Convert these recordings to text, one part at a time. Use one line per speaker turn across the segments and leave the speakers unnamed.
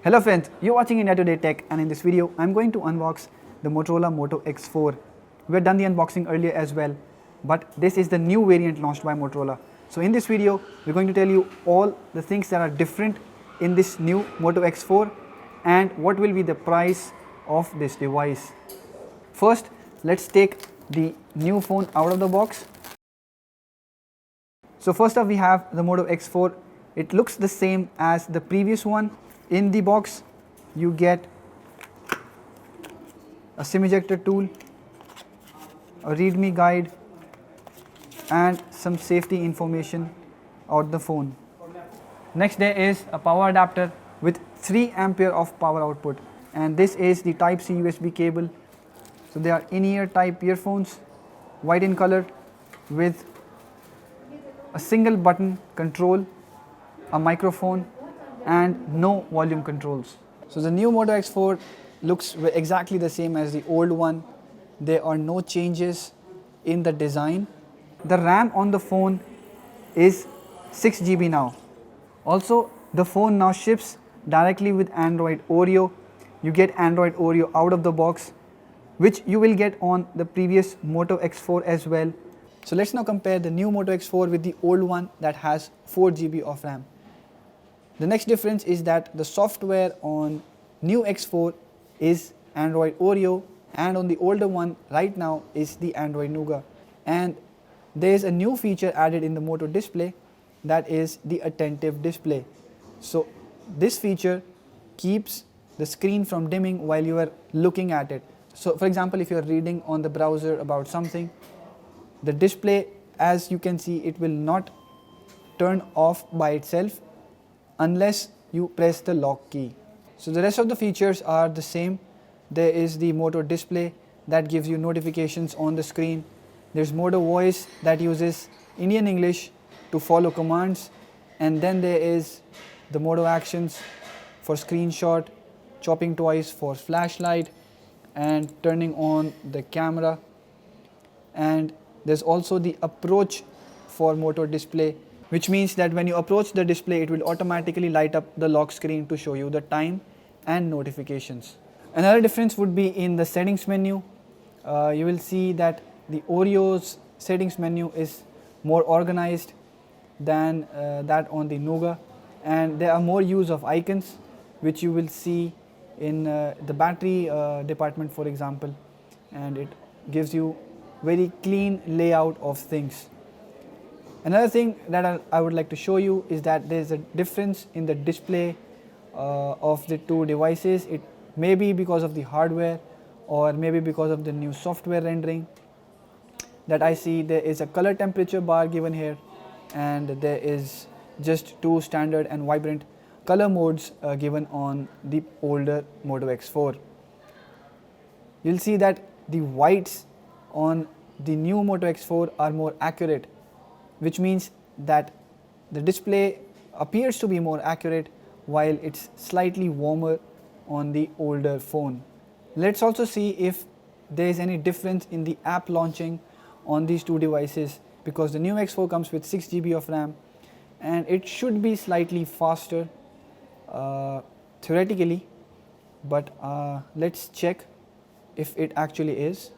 Hello friends, you're watching India Today Tech, and in this video I'm going to unbox the Motorola Moto X4. We've done the unboxing earlier as well, but this is the new variant launched by Motorola. So in this video we're going to tell you all the things that are different in this new Moto X4 and what will be the price of this device. First, let's take the new phone out of the box. So first up we have the Moto X4. It looks the same as the previous one. In the box you get a SIM ejector tool, a readme guide and some safety information on the phone. Next there is a power adapter with 3 ampere of power output, and this is the type C USB cable. So they are in-ear type earphones, white in color with a single button control, a microphone and no volume controls. So the new Moto X4 looks exactly the same as the old one. There are no changes in the design. The RAM on the phone is 6 GB now. Also, the phone now ships directly with Android Oreo. You get Android Oreo out of the box, which you will get on the previous Moto X4 as well. So let's now compare the new Moto X4 with the old one that has 4 GB of RAM. The next difference is that the software on new X4 is Android Oreo, and on the older one right now is the Android Nougat. And there is a new feature added in the Moto display, that is the attentive display. So this feature keeps the screen from dimming while you are looking at it. So for example, if you are reading on the browser about something, the display, as you can see, it will not turn off by itself unless you press the lock key. So the rest of the features are the same. There is the Moto display that gives you notifications on the screen. There's Moto voice that uses Indian English to follow commands, and then there is the Moto actions for screenshot, chopping twice for flashlight and turning on the camera. And there's also the approach for Moto display, which means that when you approach the display it will automatically light up the lock screen to show you the time and notifications. Another difference would be in the settings menu. You will see that the Oreo's settings menu is more organized than that on the Nougat, and there are more use of icons, which you will see in the battery department, for example, and it gives you very clean layout of things. Another thing that I would like to show you is that there is a difference in the display of the two devices. It may be because of the hardware or maybe because of the new software rendering that I see. There is a color temperature bar given here, and there is just 2 standard and vibrant color modes given on the older Moto X4. You'll see that the whites on the new Moto X4 are more accurate, which means that the display appears to be more accurate while it's slightly warmer on the older phone. Let's also see if there is any difference in the app launching on these two devices, because the new X4 comes with 6 GB of RAM and it should be slightly faster theoretically, but let's check if it actually is.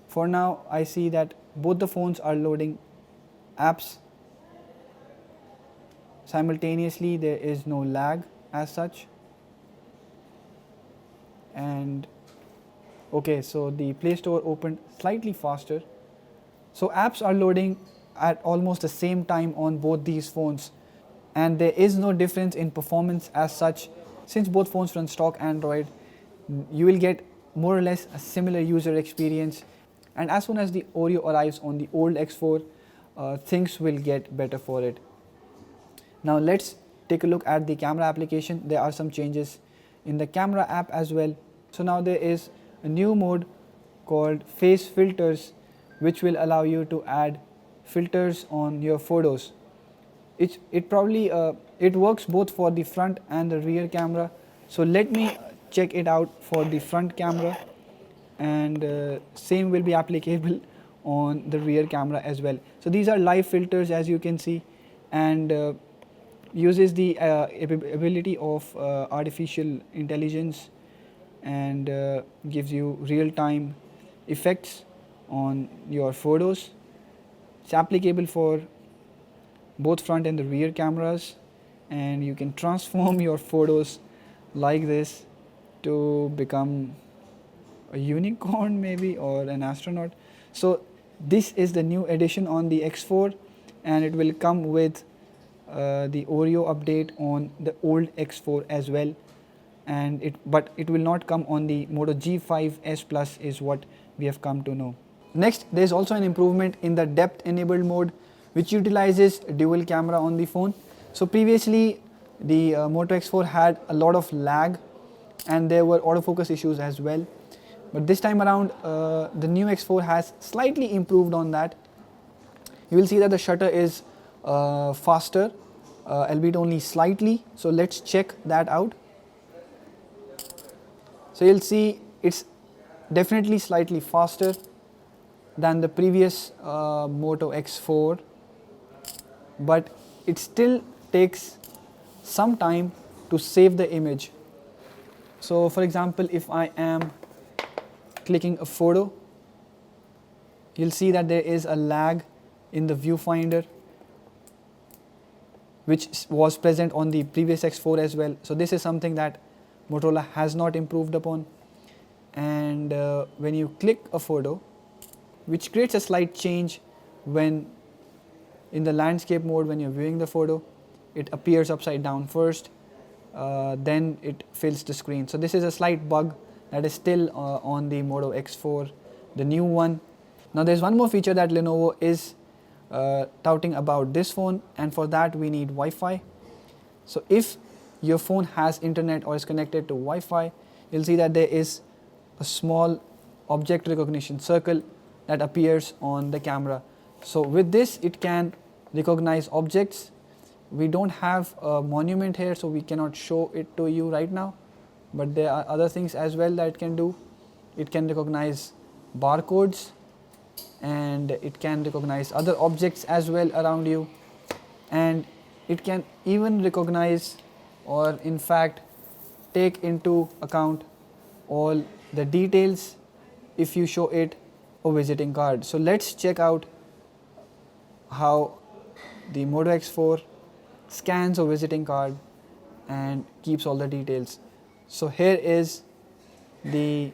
For now I see that both the phones are loading apps simultaneously. There is no lag as such, and okay, so the Play Store opened slightly faster. So apps are loading at almost the same time on both these phones, and there is no difference in performance as such. Since both phones run stock Android, you will get more or less a similar user experience, and as soon as the Oreo arrives on the old X4, things will get better for it. Now let's take a look at the camera application. There are some changes in the camera app as well. So now there is a new mode called face filters, which will allow you to add filters on your photos. It works both for the front and the rear camera. So let me check it out for the front camera, and same will be applicable on the rear camera as well. So these are live filters, as you can see, and uses the ability of artificial intelligence and gives you real-time effects on your photos. It's applicable for both front and the rear cameras, and you can transform your photos like this to become a unicorn maybe, or an astronaut. So this is the new addition on the X4, and it will come with the Oreo update on the old X4 as well, and but it will not come on the Moto G5s Plus is what we have come to know. Next, there is also an improvement in the depth enabled mode, which utilizes dual camera on the phone. So previously the Moto X4 had a lot of lag and there were autofocus issues as well, but this time around the new X4 has slightly improved on that. You will see that the shutter is faster, albeit only slightly. So let's check that out. So you'll see it's definitely slightly faster than the previous Moto X4, but it still takes some time to save the image. So for example, if I am clicking a photo, you'll see that there is a lag in the viewfinder, which was present on the previous X4 as well. So this is something that Motorola has not improved upon. And when you click a photo, which creates a slight change when in the landscape mode, when you're viewing the photo, it appears upside down first, then it fills the screen. So this is a slight bug that is still on the Moto X4, the new one. Now there's one more feature that Lenovo is touting about this phone, and for that we need Wi-Fi. So if your phone has internet or is connected to Wi-Fi, you'll see that there is a small object recognition circle that appears on the camera. So with this, it can recognize objects. We don't have a monument here, so we cannot show it to you right now, but there are other things as well that it can do. It can recognize barcodes, and it can recognize other objects as well around you, and it can even recognize, or in fact take into account, all the details if you show it a visiting card. So let's check out how the Moto X4 scans a visiting card and keeps all the details. So here is the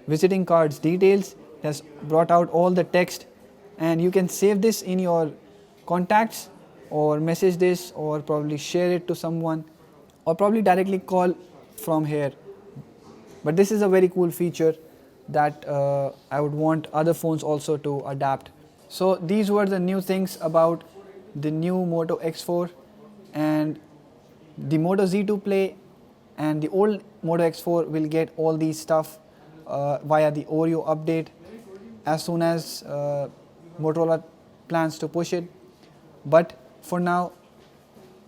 visiting card's details. It has brought out all the text, and you can save this in your contacts or message this or probably share it to someone or probably directly call from here. But this is a very cool feature that I would want other phones also to adapt. So these were the new things about the new Moto X4, and the Moto Z2 Play and the old Moto X4 will get all these stuff via the Oreo update as soon as Motorola plans to push it. But for now,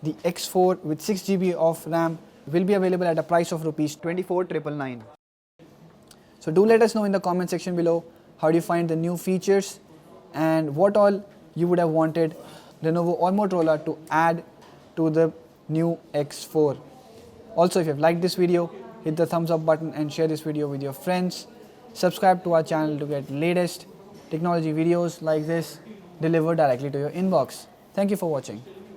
the X4 with 6 GB of RAM will be available at a price of Rs 24,999. So do let us know in the comment section below how do you find the new features and what all you would have wanted Lenovo or Motorola to add to the new X4. Also, if you have liked this video, hit the thumbs up button and share this video with your friends. Subscribe to our channel to get latest technology videos like this delivered directly to your inbox. Thank you for watching.